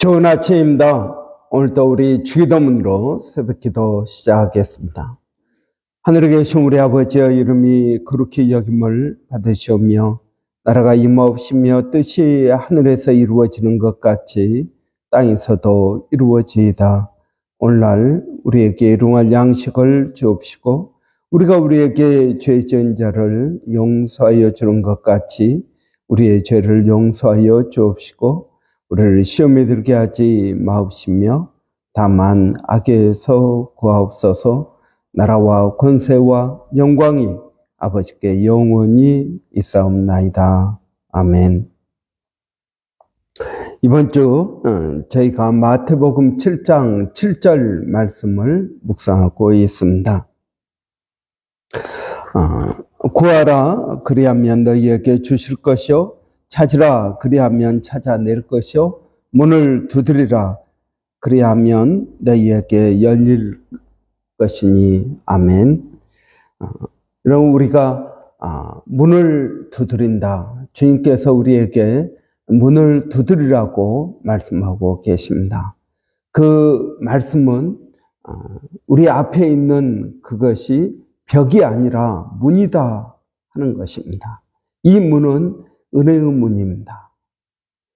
좋은 아침입니다. 오늘도 우리 주기도문으로 새벽기도 시작하겠습니다. 하늘에 계신 우리 아버지의 이름이 거룩히 여김을 받으시오며 나라가 임하옵시며 뜻이 하늘에서 이루어지는 것 같이 땅에서도 이루어지이다. 오늘날 우리에게 일용할 양식을 주옵시고 우리가 우리에게 죄 지은 자를 용서하여 주는 것 같이 우리의 죄를 용서하여 주옵시고 우리를 시험에 들게 하지 마옵시며 다만 악에서 구하옵소서. 나라와 권세와 영광이 아버지께 영원히 있사옵나이다. 아멘. 이번 주 저희가 마태복음 7장 7절 말씀을 묵상하고 있습니다. 구하라 그리하면 너희에게 주실 것이요 찾으라 그리하면 찾아낼 것이요 문을 두드리라 그리하면 너희에게 열릴 것이니. 아멘. 여러분, 우리가 문을 두드린다. 주님께서 우리에게 문을 두드리라고 말씀하고 계십니다. 그 말씀은 우리 앞에 있는 그것이 벽이 아니라 문이다 하는 것입니다. 이 문은 은혜의 문입니다.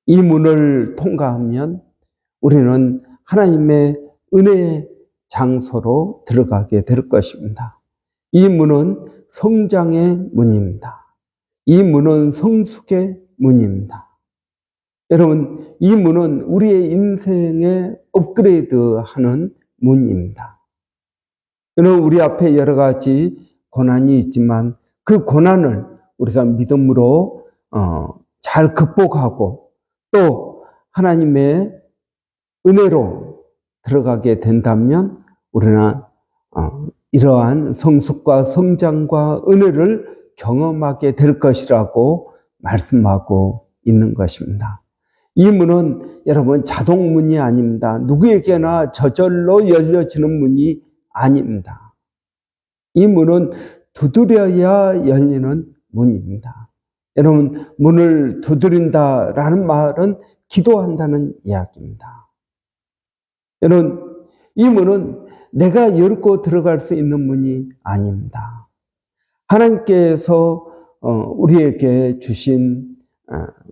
이 문을 통과하면 우리는 하나님의 은혜의 장소로 들어가게 될 것입니다. 이 문은 성장의 문입니다. 이 문은 성숙의 문입니다. 여러분, 이 문은 우리의 인생에 업그레이드하는 문입니다. 여러분, 우리 앞에 여러 가지 고난이 있지만 그 고난을 우리가 믿음으로 잘 극복하고 또 하나님의 은혜로 들어가게 된다면 우리는 이러한 성숙과 성장과 은혜를 경험하게 될 것이라고 말씀하고 있는 것입니다. 이 문은 여러분 자동문이 아닙니다. 누구에게나 저절로 열려지는 문이 아닙니다. 이 문은 두드려야 열리는 문입니다. 여러분, 문을 두드린다라는 말은 기도한다는 이야기입니다. 여러분, 이 문은 내가 열고 들어갈 수 있는 문이 아닙니다. 하나님께서 우리에게 주신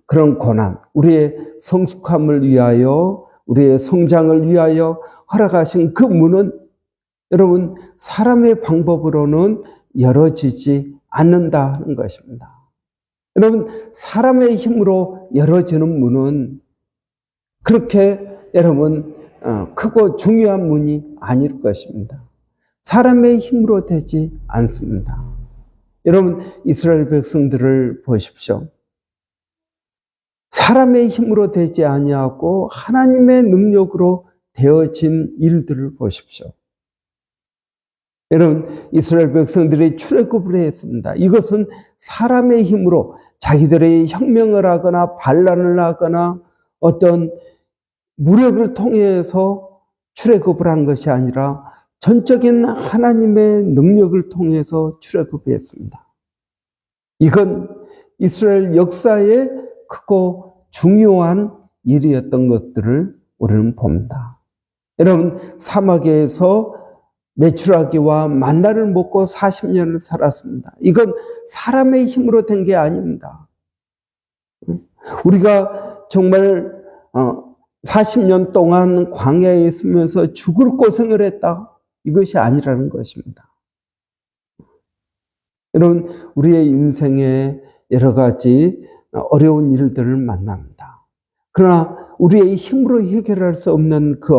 그런 고난, 우리의 성숙함을 위하여, 우리의 성장을 위하여 허락하신 그 문은 여러분, 사람의 방법으로는 열어지지 않는다는 것입니다. 여러분, 사람의 힘으로 열어지는 문은 그렇게 여러분 크고 중요한 문이 아닐 것입니다. 사람의 힘으로 되지 않습니다. 여러분, 이스라엘 백성들을 보십시오. 사람의 힘으로 되지 아니하고 하나님의 능력으로 되어진 일들을 보십시오. 여러분, 이스라엘 백성들이 출애굽을 했습니다. 이것은 사람의 힘으로 자기들의 혁명을 하거나 반란을 하거나 어떤 무력을 통해서 출애굽을 한 것이 아니라 전적인 하나님의 능력을 통해서 출애굽했습니다. 이건 이스라엘 역사의 크고 중요한 일이었던 것들을 우리는 봅니다. 여러분, 사막에서 메추라기와 만나를 먹고 40년을 살았습니다. 이건 사람의 힘으로 된 게 아닙니다. 우리가 정말 40년 동안 광야에 있으면서 죽을 고생을 했다. 이것이 아니라는 것입니다. 여러분, 우리의 인생에 여러 가지 어려운 일들을 만납니다. 그러나 우리의 힘으로 해결할 수 없는 그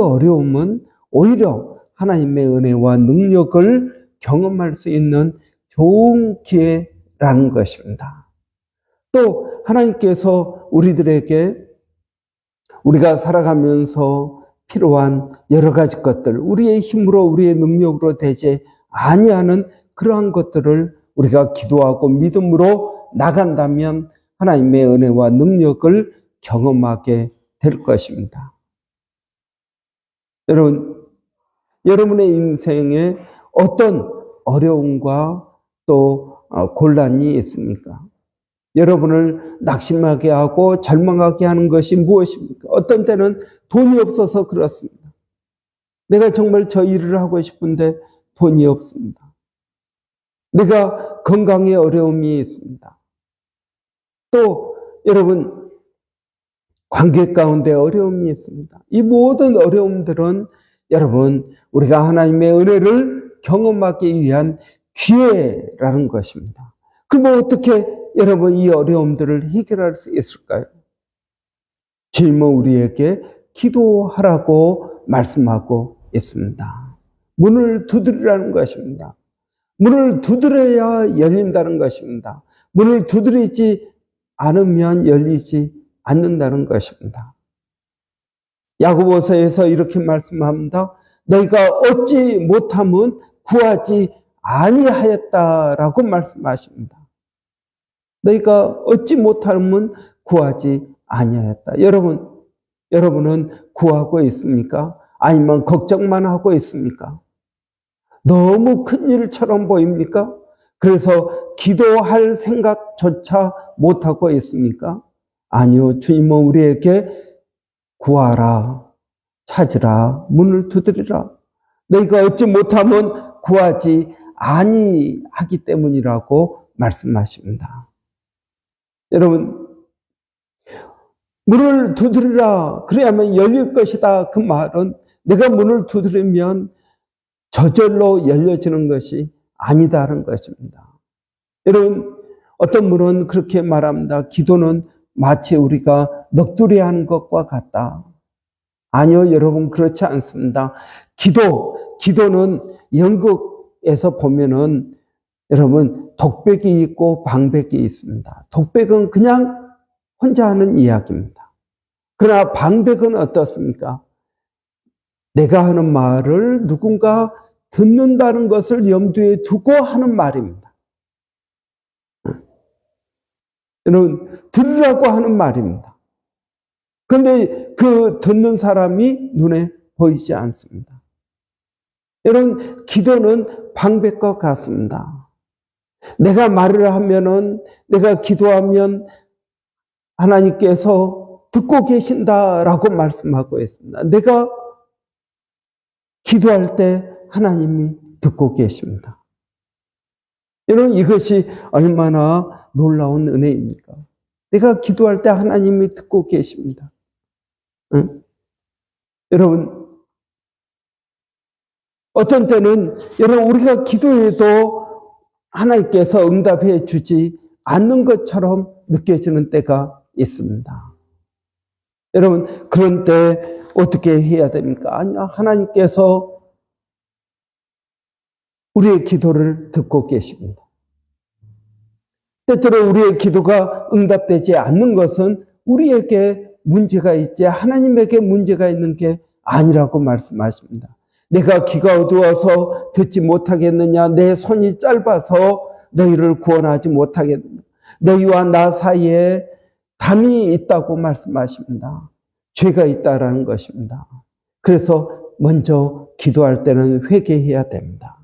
어려움은 오히려 하나님의 은혜와 능력을 경험할 수 있는 좋은 기회라는 것입니다. 또 하나님께서 우리들에게 우리가 살아가면서 필요한 여러 가지 것들, 우리의 힘으로 우리의 능력으로 되지 아니하는 그러한 것들을 우리가 기도하고 믿음으로 나간다면 하나님의 은혜와 능력을 경험하게 될 것입니다. 여러분의 인생에 어떤 어려움과 또 곤란이 있습니까? 여러분을 낙심하게 하고 절망하게 하는 것이 무엇입니까? 어떤 때는 돈이 없어서 그렇습니다. 내가 정말 저 일을 하고 싶은데 돈이 없습니다. 내가 건강에 어려움이 있습니다. 또 여러분 관계 가운데 어려움이 있습니다. 이 모든 어려움들은 여러분 우리가 하나님의 은혜를 경험하기 위한 기회라는 것입니다. 그럼 어떻게 여러분 이 어려움들을 해결할 수 있을까요? 주님은 우리에게 기도하라고 말씀하고 있습니다. 문을 두드리라는 것입니다. 문을 두드려야 열린다는 것입니다. 문을 두드리지 않으면 열리지 않는다는 것입니다. 야고보서에서 이렇게 말씀합니다. 너희가 얻지 못함은 구하지 아니하였다라고 말씀하십니다. 너희가 얻지 못함은 구하지 아니하였다. 여러분은 구하고 있습니까? 아니면 걱정만 하고 있습니까? 너무 큰 일처럼 보입니까? 그래서 기도할 생각조차 못하고 있습니까? 아니요. 주님은 우리에게 구하라, 찾으라, 문을 두드리라. 너희가 얻지 못하면 구하지 아니하기 때문이라고 말씀하십니다. 여러분, 문을 두드리라, 그래야만 열릴 것이다. 그 말은 내가 문을 두드리면 저절로 열려지는 것이 아니다라는 것입니다. 여러분, 어떤 분은 그렇게 말합니다. 기도는 마치 우리가 넋두리 하는 것과 같다. 아니요, 여러분, 그렇지 않습니다. 기도는 연극에서 보면은 여러분, 독백이 있고 방백이 있습니다. 독백은 그냥 혼자 하는 이야기입니다. 그러나 방백은 어떻습니까? 내가 하는 말을 누군가 듣는다는 것을 염두에 두고 하는 말입니다. 여러분, 들으라고 하는 말입니다. 그런데 그 듣는 사람이 눈에 보이지 않습니다. 여러분, 기도는 방백과 같습니다. 내가 말을 하면은, 내가 기도하면 하나님께서 듣고 계신다라고 말씀하고 있습니다. 내가 기도할 때 하나님이 듣고 계십니다. 여러분, 이것이 얼마나 놀라운 은혜입니까? 내가 기도할 때 하나님이 듣고 계십니다. 응? 여러분, 어떤 때는 여러분 우리가 기도해도 하나님께서 응답해 주지 않는 것처럼 느껴지는 때가 있습니다. 여러분, 그런 때 어떻게 해야 됩니까? 아니요, 하나님께서 우리의 기도를 듣고 계십니다. 때때로 우리의 기도가 응답되지 않는 것은 우리에게 문제가 있지 하나님에게 문제가 있는 게 아니라고 말씀하십니다. 내가 귀가 어두워서 듣지 못하겠느냐? 내 손이 짧아서 너희를 구원하지 못하겠느냐? 너희와 나 사이에 담이 있다고 말씀하십니다. 죄가 있다라는 것입니다. 그래서 먼저 기도할 때는 회개해야 됩니다.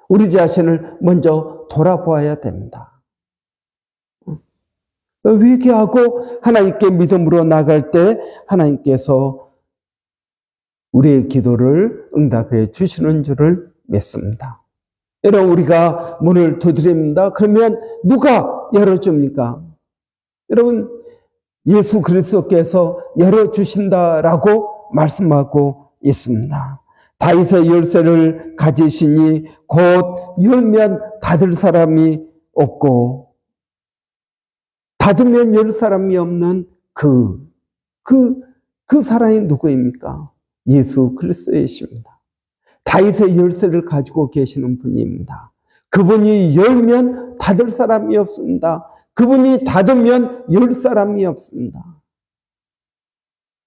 우리 자신을 먼저 돌아보아야 됩니다. 회개하고 하나님께 믿음으로 나갈 때 하나님께서 우리의 기도를 응답해 주시는 줄을 믿습니다. 여러분, 우리가 문을 두드립니다. 그러면 누가 열어줍니까? 여러분, 예수 그리스도께서 열어주신다라고 말씀하고 있습니다. 다윗의 열쇠를 가지시니 곧 열면 닫을 사람이 없고 닫으면 열 사람이 없는 그 사람이 누구입니까? 예수 그리스도이십니다. 다윗의 열쇠를 가지고 계시는 분입니다. 그분이 열면 닫을 사람이 없습니다. 그분이 닫으면 열 사람이 없습니다.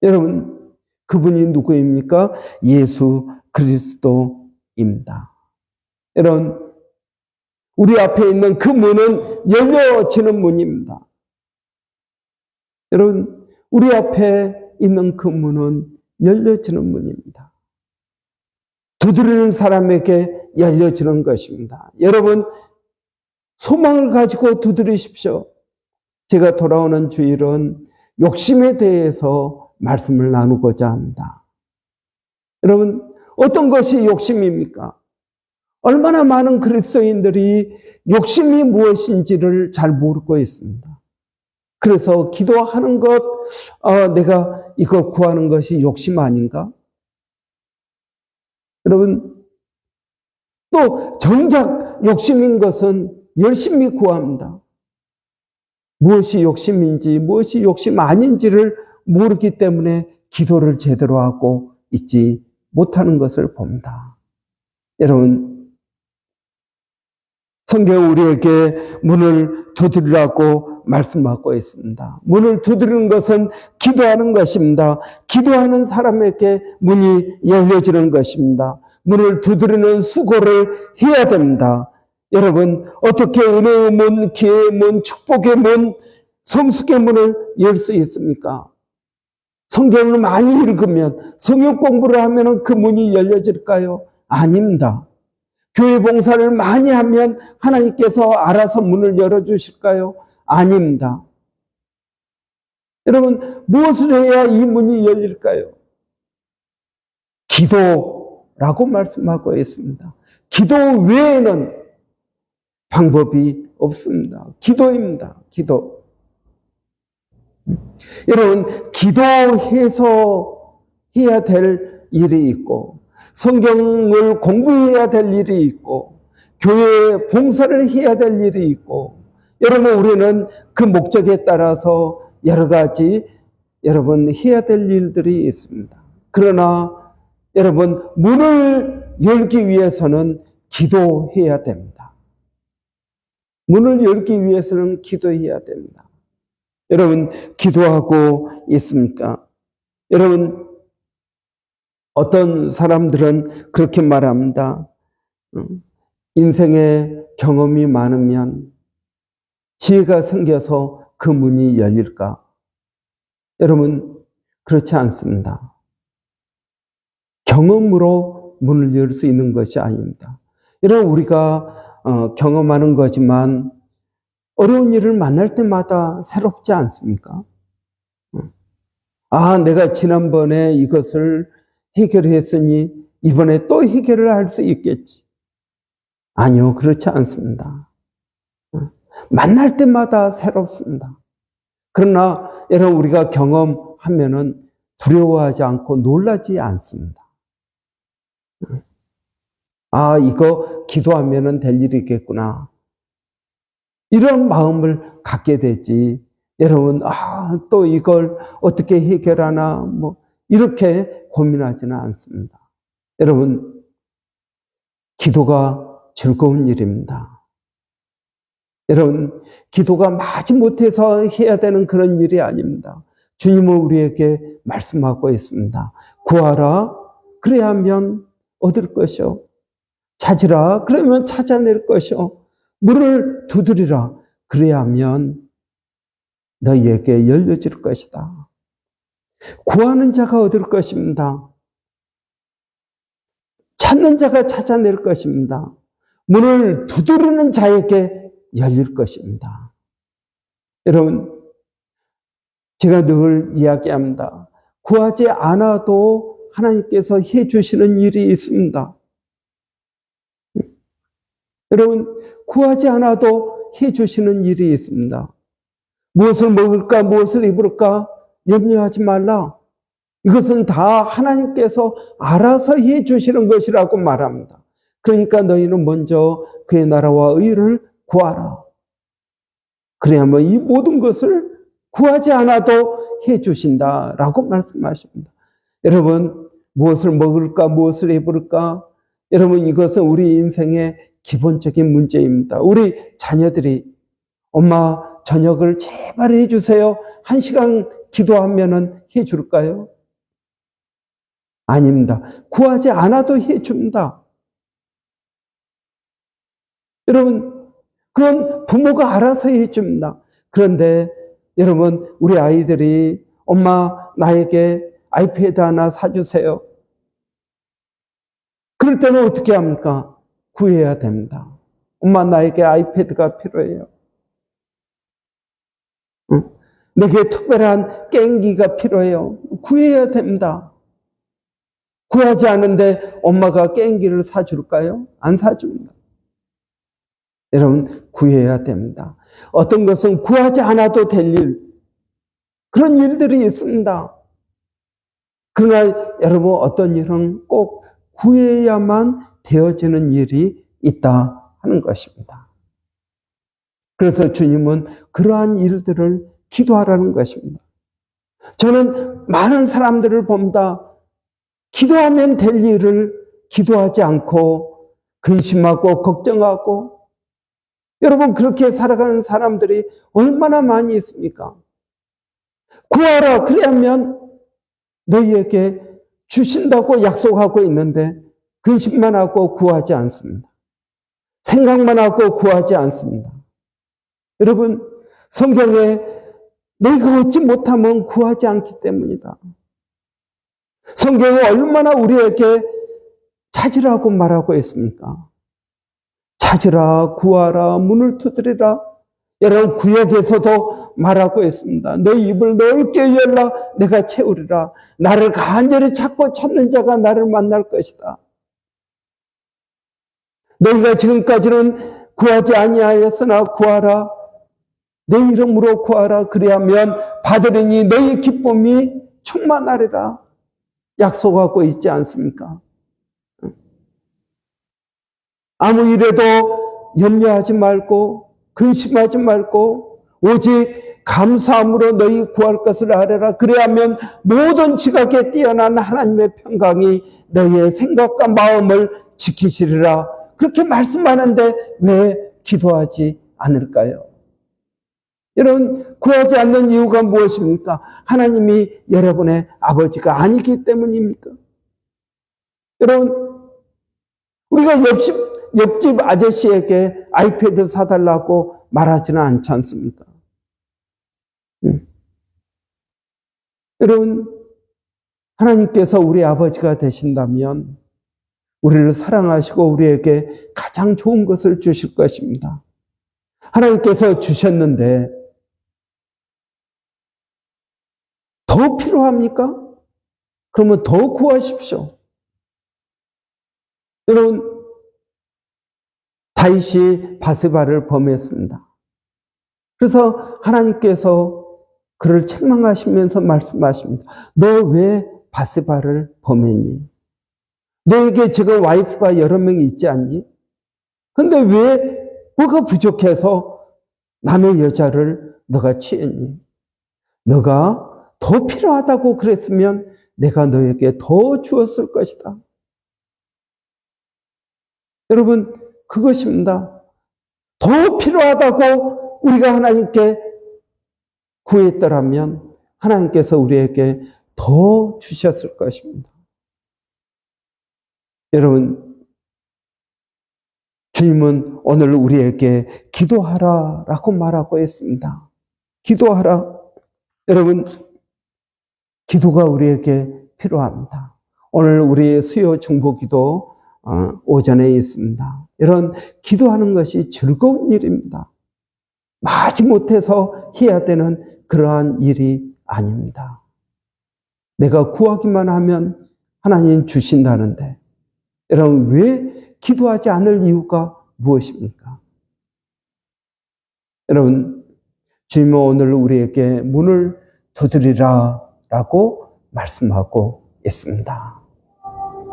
여러분, 그분이 누구입니까? 예수 그리스도입니다. 여러분, 우리 앞에 있는 그 문은 열려지는 문입니다. 여러분, 우리 앞에 있는 그 문은 열려지는 문입니다. 두드리는 사람에게 열려지는 것입니다. 여러분, 소망을 가지고 두드리십시오. 제가 돌아오는 주일은 욕심에 대해서 말씀을 나누고자 합니다. 여러분, 어떤 것이 욕심입니까? 얼마나 많은 그리스도인들이 욕심이 무엇인지를 잘 모르고 있습니다. 그래서 기도하는 것, 내가 이거 구하는 것이 욕심 아닌가? 여러분, 또 정작 욕심인 것은 열심히 구합니다. 무엇이 욕심인지 무엇이 욕심 아닌지를 모르기 때문에 기도를 제대로 하고 있지 못하는 것을 봅니다. 여러분, 성경 우리에게 문을 두드리라고 말씀하고 있습니다. 문을 두드리는 것은 기도하는 것입니다. 기도하는 사람에게 문이 열려지는 것입니다. 문을 두드리는 수고를 해야 됩니다. 여러분, 어떻게 은혜의 문, 기회의 문, 축복의 문, 성숙의 문을 열 수 있습니까? 성경을 많이 읽으면, 성경 공부를 하면 그 문이 열려질까요? 아닙니다. 교회 봉사를 많이 하면 하나님께서 알아서 문을 열어주실까요? 아닙니다. 여러분, 무엇을 해야 이 문이 열릴까요? 기도라고 말씀하고 있습니다. 기도 외에는 방법이 없습니다. 기도입니다. 기도. 여러분, 기도해서 해야 될 일이 있고, 성경을 공부해야 될 일이 있고, 교회 봉사를 해야 될 일이 있고, 여러분, 우리는 그 목적에 따라서 여러 가지 여러분 해야 될 일들이 있습니다. 그러나 여러분, 문을 열기 위해서는 기도해야 됩니다. 문을 열기 위해서는 기도해야 됩니다. 여러분, 기도하고 있습니까? 여러분, 어떤 사람들은 그렇게 말합니다. 인생에 경험이 많으면 지혜가 생겨서 그 문이 열릴까? 여러분, 그렇지 않습니다. 경험으로 문을 열 수 있는 것이 아닙니다. 여러분, 우리가 경험하는 거지만 어려운 일을 만날 때마다 새롭지 않습니까? 내가 지난번에 이것을 해결했으니 이번에 또 해결을 할 수 있겠지. 아니요, 그렇지 않습니다. 만날 때마다 새롭습니다. 그러나 여러분, 우리가 경험하면은 두려워하지 않고 놀라지 않습니다. 이거 기도하면은 될 일이겠구나. 이런 마음을 갖게 되지. 여러분, 또 이걸 어떻게 해결하나, 이렇게 고민하지는 않습니다. 여러분, 기도가 즐거운 일입니다. 여러분, 기도가 마지못해서 해야 되는 그런 일이 아닙니다. 주님은 우리에게 말씀하고 있습니다. 구하라, 그래야 하면 얻을 것이요. 찾으라, 그러면 찾아낼 것이요. 문을 두드리라, 그래야 하면 너희에게 열려질 것이다. 구하는 자가 얻을 것입니다. 찾는 자가 찾아낼 것입니다. 문을 두드리는 자에게 열릴 것입니다. 여러분, 제가 늘 이야기합니다. 구하지 않아도 하나님께서 해주시는 일이 있습니다. 여러분, 구하지 않아도 해주시는 일이 있습니다. 무엇을 먹을까, 무엇을 입을까 염려하지 말라. 이것은 다 하나님께서 알아서 해주시는 것이라고 말합니다. 그러니까 너희는 먼저 그의 나라와 의를 구하라. 그래야만 이 모든 것을 구하지 않아도 해주신다라고 말씀하십니다. 여러분, 무엇을 먹을까, 무엇을 입을까? 여러분, 이것은 우리 인생의 기본적인 문제입니다. 우리 자녀들이 엄마 저녁을 제발 해주세요. 1시간 기도하면은 해줄까요? 아닙니다. 구하지 않아도 해줍니다. 여러분, 그건 부모가 알아서 해줍니다. 그런데 여러분, 우리 아이들이 엄마 나에게 아이패드 하나 사주세요. 그럴 때는 어떻게 합니까? 구해야 됩니다. 엄마, 나에게 아이패드가 필요해요. 내게 특별한 게임기가 필요해요. 구해야 됩니다. 구하지 않은데 엄마가 게임기를 사줄까요? 안 사줍니다. 여러분, 구해야 됩니다. 어떤 것은 구하지 않아도 될 일, 그런 일들이 있습니다. 그러나 여러분, 어떤 일은 꼭 구해야만 되어지는 일이 있다 하는 것입니다. 그래서 주님은 그러한 일들을 기도하라는 것입니다. 저는 많은 사람들을 봅니다. 기도하면 될 일을 기도하지 않고 근심하고 걱정하고, 여러분, 그렇게 살아가는 사람들이 얼마나 많이 있습니까? 구하라, 그래야면 너희에게 주신다고 약속하고 있는데 근심만 하고 구하지 않습니다. 생각만 하고 구하지 않습니다. 여러분, 성경에 너희가 얻지 못하면 구하지 않기 때문이다. 성경이 얼마나 우리에게 찾으라고 말하고 있습니까? 찾으라, 구하라, 문을 두드리라. 여러분, 구역에서도 말하고 있습니다. 너희 입을 넓게 열라, 내가 채우리라. 나를 간절히 찾고 찾는 자가 나를 만날 것이다. 너희가 지금까지는 구하지 아니하였으나 구하라. 내 이름으로 구하라. 그리하면 받으리니 너희 기쁨이 충만하리라. 약속하고 있지 않습니까? 아무 일에도 염려하지 말고 근심하지 말고 오직 감사함으로 너희 구할 것을 아뢰라. 그래야면 모든 지각에 뛰어난 하나님의 평강이 너희의 생각과 마음을 지키시리라. 그렇게 말씀하는데 왜 기도하지 않을까요? 여러분, 구하지 않는 이유가 무엇입니까? 하나님이 여러분의 아버지가 아니기 때문입니까? 여러분, 우리가 옆집 아저씨에게 아이패드 사달라고 말하지는 않지 않습니까? 여러분, 하나님께서 우리 아버지가 되신다면 우리를 사랑하시고 우리에게 가장 좋은 것을 주실 것입니다. 하나님께서 주셨는데 더 필요합니까? 그러면 더 구하십시오. 여러분, 다윗이 바세바를 범했습니다. 그래서 하나님께서 그를 책망하시면서 말씀하십니다. 너 왜 바세바를 범했니? 너에게 지금 와이프가 여러 명이 있지 않니? 근데 왜 뭐가 부족해서 남의 여자를 너가 취했니? 너가 더 필요하다고 그랬으면 내가 너에게 더 주었을 것이다. 여러분, 그것입니다. 더 필요하다고 우리가 하나님께 구했더라면 하나님께서 우리에게 더 주셨을 것입니다. 여러분, 주님은 오늘 우리에게 기도하라라고 말하고 있습니다. 기도하라. 여러분, 기도가 우리에게 필요합니다. 오늘 우리 수요 중보기도 오전에 있습니다. 이런 기도하는 것이 즐거운 일입니다. 마지못해서 해야 되는 그러한 일이 아닙니다. 내가 구하기만 하면 하나님 주신다는데, 여러분, 왜 기도하지 않을 이유가 무엇입니까? 여러분, 주님은 오늘 우리에게 문을 두드리라 라고 말씀하고 있습니다.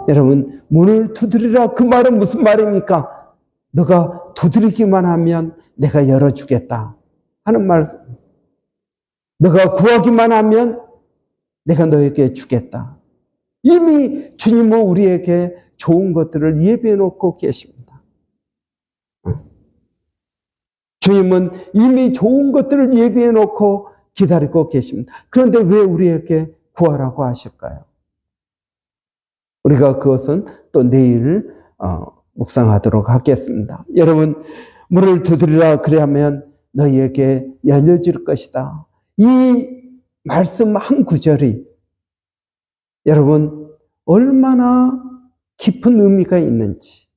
여러분, 문을 두드리라, 그 말은 무슨 말입니까? 너가 두드리기만 하면 내가 열어주겠다 하는 말씀. 너가 구하기만 하면 내가 너에게 주겠다. 이미 주님은 우리에게 좋은 것들을 예비해 놓고 계십니다. 주님은 이미 좋은 것들을 예비해 놓고 기다리고 계십니다. 그런데 왜 우리에게 구하라고 하실까요? 우리가 그것은 또 내일 묵상하도록 하겠습니다. 여러분, 문을 두드리라, 그리하면 너희에게 열려질 것이다. 이 말씀 한 구절이 여러분 얼마나 깊은 의미가 있는지,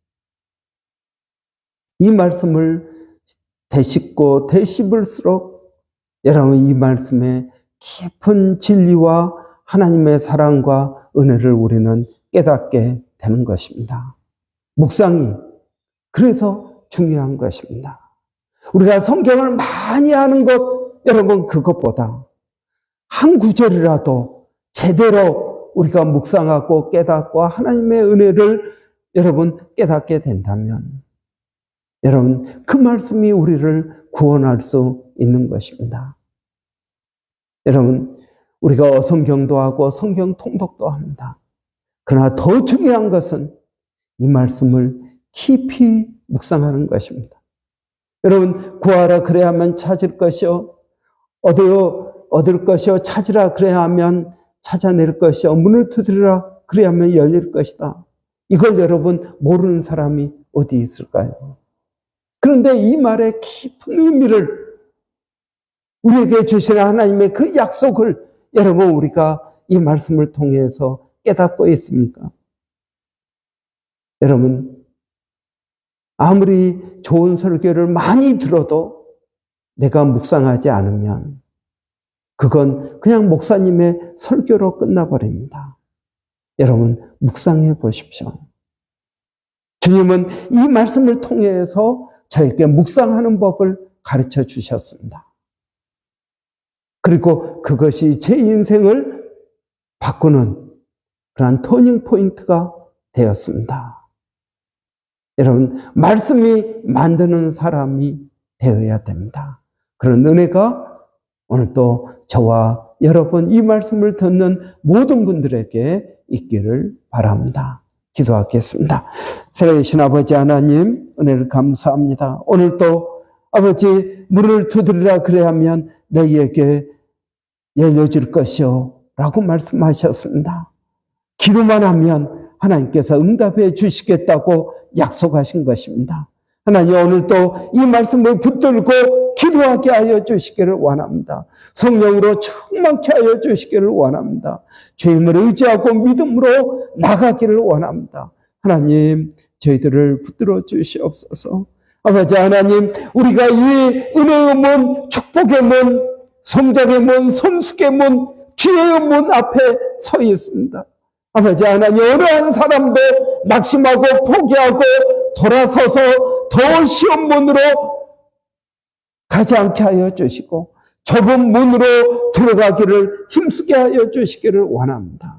이 말씀을 되씹고 되씹을수록 여러분 이 말씀의 깊은 진리와 하나님의 사랑과 은혜를 우리는 깨닫게 되는 것입니다. 묵상이 그래서 중요한 것입니다. 우리가 성경을 많이 하는 것, 여러분 그것보다 한 구절이라도 제대로 우리가 묵상하고 깨닫고 하나님의 은혜를 여러분 깨닫게 된다면 여러분 그 말씀이 우리를 구원할 수 있는 것입니다. 여러분 우리가 성경도 하고 성경 통독도 합니다. 그러나 더 중요한 것은 이 말씀을 깊이 묵상하는 것입니다. 여러분 구하라 그래야만 찾을 것이요 얻을 것이요 찾으라 그래야만 찾아낼 것이요 문을 두드리라 그래야만 열릴 것이다. 이걸 여러분 모르는 사람이 어디 있을까요? 그런데 이 말의 깊은 의미를 우리에게 주시는 하나님의 그 약속을 여러분 우리가 이 말씀을 통해서 깨닫고 있습니까? 여러분 아무리 좋은 설교를 많이 들어도 내가 묵상하지 않으면 그건 그냥 목사님의 설교로 끝나버립니다. 여러분 묵상해 보십시오. 주님은 이 말씀을 통해서 저에게 묵상하는 법을 가르쳐 주셨습니다. 그리고 그것이 제 인생을 바꾸는 그러한 터닝 포인트가 되었습니다. 여러분 말씀이 만드는 사람이 되어야 됩니다. 그런 은혜가 오늘 또 저와 여러분 이 말씀을 듣는 모든 분들에게 있기를 바랍니다. 기도하겠습니다. 살아계신 아버지 하나님 은혜를 감사합니다. 오늘 또 아버지 문을 두드리라 그래야면 너희에게 열려질 것이요 라고 말씀하셨습니다. 기도만 하면 하나님께서 응답해 주시겠다고 약속하신 것입니다. 하나님 오늘 또 이 말씀을 붙들고 기도하게 하여 주시기를 원합니다. 성령으로 충만케 하여 주시기를 원합니다. 주님을 의지하고 믿음으로 나가기를 원합니다. 하나님 저희들을 붙들어 주시옵소서. 아버지 하나님 우리가 이 은혜의 문, 축복의 문, 성장의 문, 성숙의 문, 기회의 문 앞에 서 있습니다. 아버지 하나님 어느 한 사람도 낙심하고 포기하고 돌아서서 더 쉬운 문으로 가지 않게 하여 주시고 좁은 문으로 들어가기를 힘쓰게 하여 주시기를 원합니다.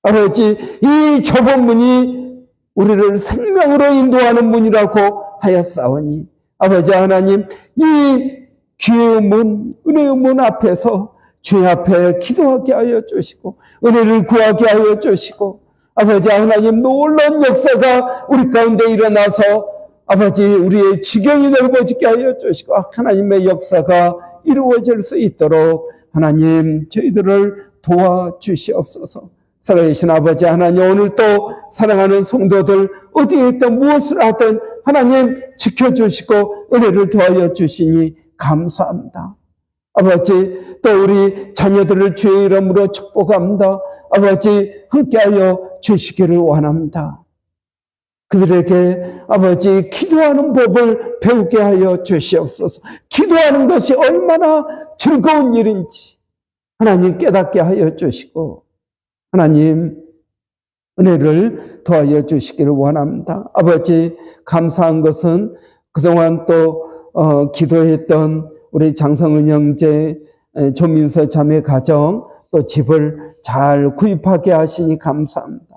아버지 이 좁은 문이 우리를 생명으로 인도하는 문이라고 하였사오니 아버지 하나님 이 기회의 문, 은혜의 문 앞에서 주님 앞에 기도하게 하여 주시고 은혜를 구하게 하여 주시고 아버지 하나님 놀라운 역사가 우리 가운데 일어나서 아버지 우리의 지경이 넓어지게 하여 주시고 하나님의 역사가 이루어질 수 있도록 하나님 저희들을 도와주시옵소서. 살아계신 아버지 하나님 오늘 또 사랑하는 성도들 어디에 있든 무엇을 하든 하나님 지켜주시고 은혜를 더하여 주시니 감사합니다. 아버지 또 우리 자녀들을 주의 이름으로 축복합니다. 아버지 함께하여 주시기를 원합니다. 그들에게 아버지 기도하는 법을 배우게 하여 주시옵소서. 기도하는 것이 얼마나 즐거운 일인지 하나님 깨닫게 하여 주시고 하나님 은혜를 더하여 주시기를 원합니다. 아버지 감사한 것은 그동안 또 기도했던 우리 장성은 형제, 조민서 자매 가정 또 집을 잘 구입하게 하시니 감사합니다.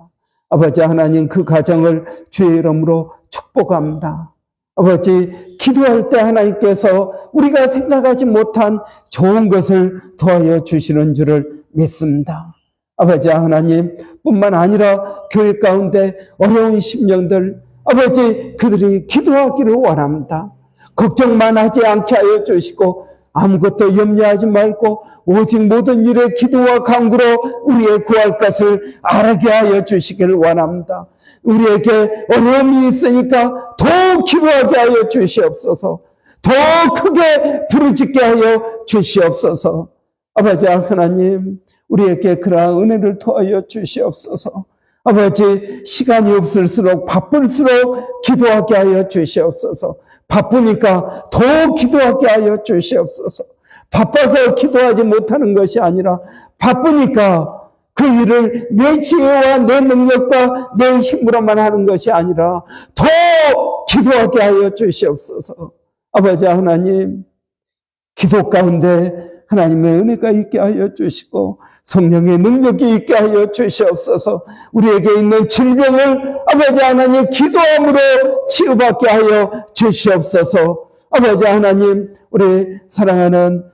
아버지 하나님 그 가정을 주의 이름으로 축복합니다. 아버지 기도할 때 하나님께서 우리가 생각하지 못한 좋은 것을 더하여 주시는 줄을 믿습니다. 아버지 하나님 뿐만 아니라 교회 가운데 어려운 심령들 아버지 그들이 기도하기를 원합니다. 걱정만 하지 않게 하여 주시고 아무것도 염려하지 말고 오직 모든 일에 기도와 간구로 우리의 구할 것을 알게 하여 주시기를 원합니다. 우리에게 어려움이 있으니까 더 기도하게 하여 주시옵소서. 더 크게 부르짖게 하여 주시옵소서. 아버지 하나님 우리에게 그러한 은혜를 더하여 주시옵소서. 아버지, 시간이 없을수록 바쁠수록 기도하게 하여 주시옵소서. 바쁘니까 더 기도하게 하여 주시옵소서. 바빠서 기도하지 못하는 것이 아니라 바쁘니까 그 일을 내 지혜와 내 능력과 내 힘으로만 하는 것이 아니라 더 기도하게 하여 주시옵소서. 아버지 하나님, 기도 가운데 하나님의 은혜가 있게 하여 주시고 성령의 능력이 있게 하여 주시옵소서. 우리에게 있는 질병을 아버지 하나님 기도함으로 치유받게 하여 주시옵소서. 아버지 하나님, 우리 사랑하는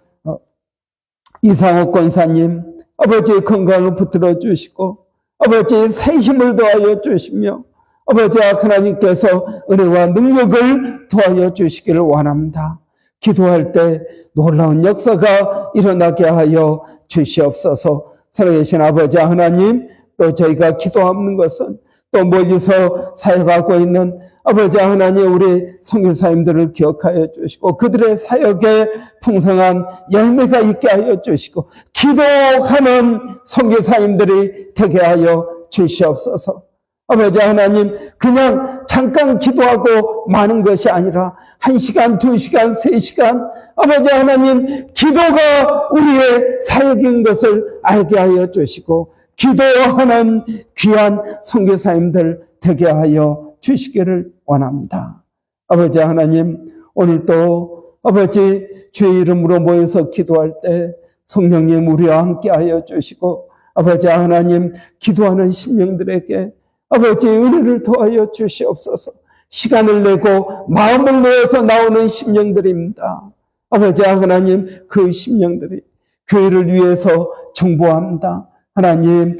이상옥 권사님, 아버지의 건강을 붙들어 주시고 아버지의 새 힘을 더하여 주시며 아버지 하나님께서 은혜와 능력을 더하여 주시기를 원합니다. 기도할 때 놀라운 역사가 일어나게 하여 주시옵소서. 살아계신 아버지 하나님, 또 저희가 기도하는 것은 또 멀리서 사역하고 있는 아버지 하나님, 우리 선교사님들을 기억하여 주시고 그들의 사역에 풍성한 열매가 있게 하여 주시고 기도하는 선교사님들이 되게 하여 주시옵소서. 아버지 하나님, 그냥 잠깐 기도하고 마는 것이 아니라 1시간, 2시간, 3시간 아버지 하나님, 기도가 우리의 사역인 것을 알게 하여 주시고 기도하는 귀한 선교사님들 되게 하여 주시기를 원합니다. 아버지 하나님, 오늘도 아버지 주의 이름으로 모여서 기도할 때 성령님 우리와 함께 하여 주시고 아버지 하나님, 기도하는 심령들에게 아버지 은혜를 더하여 주시옵소서. 시간을 내고 마음을 내어서 나오는 심령들입니다. 아버지 하나님, 그 심령들이 교회를 위해서 중보합니다. 하나님,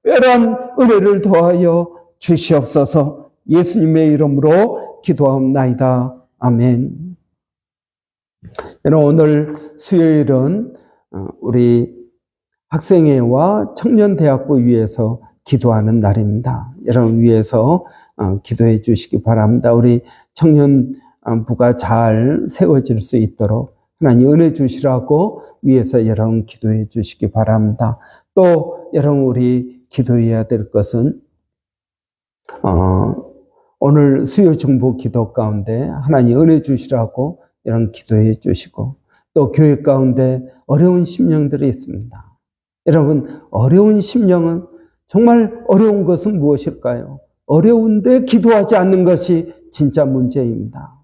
특별한 은혜를 더하여 주시옵소서. 예수님의 이름으로 기도하옵나이다. 아멘. 여러분, 오늘 수요일은 우리 학생회와 청년대학부 위해서 기도하는 날입니다. 여러분 위해서 기도해 주시기 바랍니다. 우리 청년부가 잘 세워질 수 있도록 하나님 은혜 주시라고 위해서 여러분 기도해 주시기 바랍니다. 또 여러분 우리 기도해야 될 것은 오늘 수요 중보 기도 가운데 하나님 은혜 주시라고 여러분 기도해 주시고 또 교회 가운데 어려운 심령들이 있습니다. 여러분 어려운 심령은 정말 어려운 것은 무엇일까요? 어려운데 기도하지 않는 것이 진짜 문제입니다.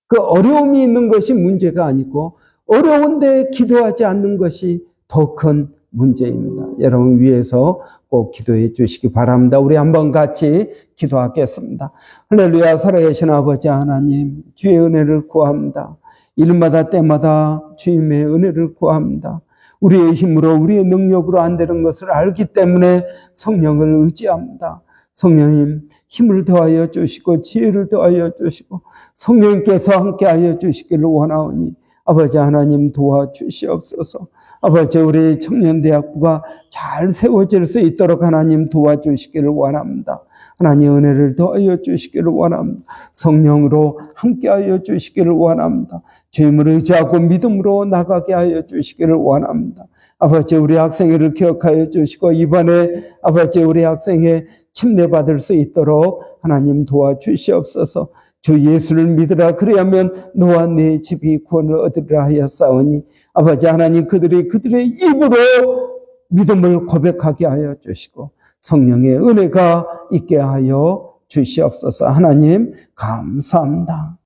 그 어려움이 있는 것이 문제가 아니고 어려운데 기도하지 않는 것이 더 큰 문제입니다. 여러분 위해서 꼭 기도해 주시기 바랍니다. 우리 한번 같이 기도하겠습니다. 할렐루야. 살아계신 아버지 하나님, 주의 은혜를 구합니다. 일마다 때마다 주님의 은혜를 구합니다. 우리의 힘으로 우리의 능력으로 안 되는 것을 알기 때문에 성령을 의지합니다. 성령님 힘을 더하여 주시고 지혜를 더하여 주시고 성령님께서 함께하여 주시기를 원하오니 아버지 하나님 도와주시옵소서. 아버지 우리 청년대학부가 잘 세워질 수 있도록 하나님 도와주시기를 원합니다. 하나님 은혜를 더하여 주시기를 원합니다. 성령으로 함께하여 주시기를 원합니다. 주님을 의지하고 믿음으로 나가게 하여 주시기를 원합니다. 아버지 우리 학생회를 기억하여 주시고 이번에 아버지 우리 학생회 침례받을 수 있도록 하나님 도와주시옵소서. 주 예수를 믿으라 그래야면 너와 네 집이 구원을 얻으리라 하였사오니 아버지 하나님 그들의 입으로 믿음을 고백하게 하여 주시고 성령의 은혜가 있게 하여 주시옵소서. 하나님 감사합니다.